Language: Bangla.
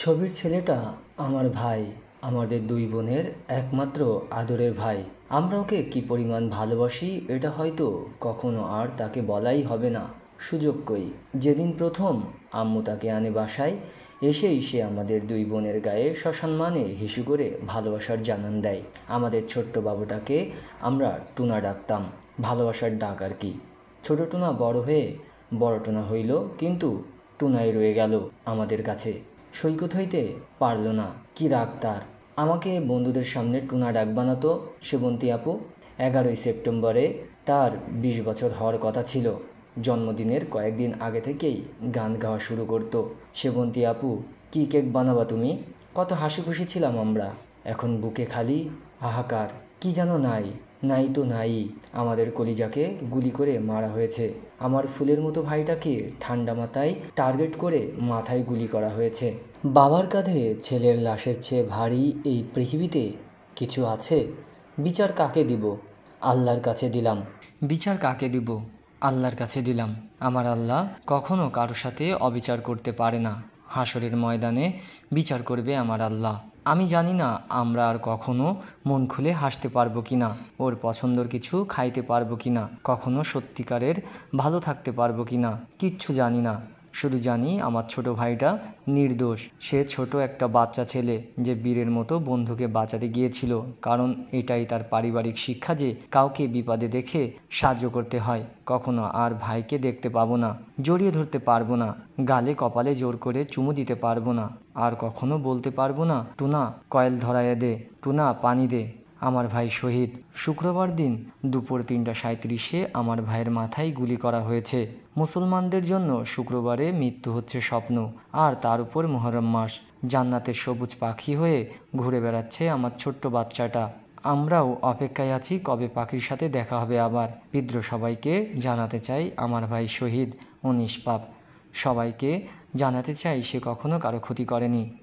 ছবির ছেলেটা আমার ভাই, আমাদের দুই বোনের একমাত্র আদরের ভাই। আমরা ওকে কী পরিমাণ ভালোবাসি এটা হয়তো কখনো আর তাকে বলাই হবে না। সুযোগ কই, যেদিন প্রথম আম্মু তাকে আনে বাসায়, এসেই সে আমাদের দুই বোনের গায়ে সসম্মানে হিসু করে ভালোবাসার জানান দেয়। আমাদের ছোট্ট বাবুটাকে আমরা টুনা ডাকতাম, ভালোবাসার ডাক আর কি। ছোট টুনা বড় হয়ে বড় টুনা হইল, কিন্তু টুনাই রয়ে গেল আমাদের কাছে। সৈকত হইতে পারল না, কি রাগ তার। আমাকে বন্ধুদের সামনে টুনা ডাক বানাতো সেবন্তী আপু। 11ই সেপ্টেম্বরে তার 20 বছর হওয়ার কথা ছিল। জন্মদিনের কয়েকদিন আগে থেকেই গান গাওয়া শুরু করতো। সেবন্তী আপু, কি কেক বানাবা তুমি? কত হাসি খুশি ছিলাম আমরা। এখন বুকে খালি হাহাকার, কি যেন নাই, নাই তো নাই। আমাদের কলিজাকে গুলি করে মারা হয়েছে। আমার ফুলের মতো ভাইটাকে ঠান্ডা মাথায় টার্গেট করে মাথায় গুলি করা হয়েছে। বাবার কাঁধে ছেলের লাশের চেয়ে ভারী এই পৃথিবীতে কিছু আছে? বিচার কাকে দিব? আল্লাহর কাছে দিলাম। বিচার কাকে দিব? আল্লাহর কাছে দিলাম। আমার আল্লাহ কখনো কারো সাথে অবিচার করতে পারে না। হাসরের ময়দানে বিচার করবে আমার আল্লাহ। আমি জানি না আমরা আর কখনো মন খুলে হাসতে পারবো কি না, ওর পছন্দর কিছু খাইতে পারবো কি না, কখনো সত্যিকারের ভালো থাকতে পারবো কি না, কিচ্ছু জানি না। শুধু জানি আমার ছোট ভাইটা নির্দোষ। সে ছোট একটা বাচ্চা ছেলে যে বীরের মতো বন্ধুকে বাঁচাতে গিয়েছিল, কারণ এটাই তার পারিবারিক শিক্ষা যে কাউকে বিপদে দেখে সাহায্য করতে হয়। কখনো আর ভাইকে দেখতে পাবো না, জড়িয়ে ধরতে পারবো না, গালে কপালে জোর করে চুমু দিতে পারবো না, আর কখনো বলতে পারবো না, টুনা কয়েল ধরাইয়া দে, টুনা পানি দে। আমার ভাই শহীদ। শুক্রবার দিন দুপুর 3:37-এ আমার ভাইয়ের মাথায় গুলি করা হয়েছে। মুসলমানদের জন্য শুক্রবারে মৃত্যু হচ্ছে স্বপ্ন, আর তার উপর মুহররম মাস। জান্নাতের সবুজ পাখি হয়ে ঘুরে বেড়াচ্ছে আমার ছোট্ট বাচ্চাটা। আমরাও অপেক্ষায় আছি কবে পাখির সাথে দেখা হবে আবার। বিদ্র সবাইকে জানাতে চাই আমার ভাই শহীদ ও নিষ্পাপ। সবাইকে জানাতে চাই সে কখনো কারো ক্ষতি করেনি।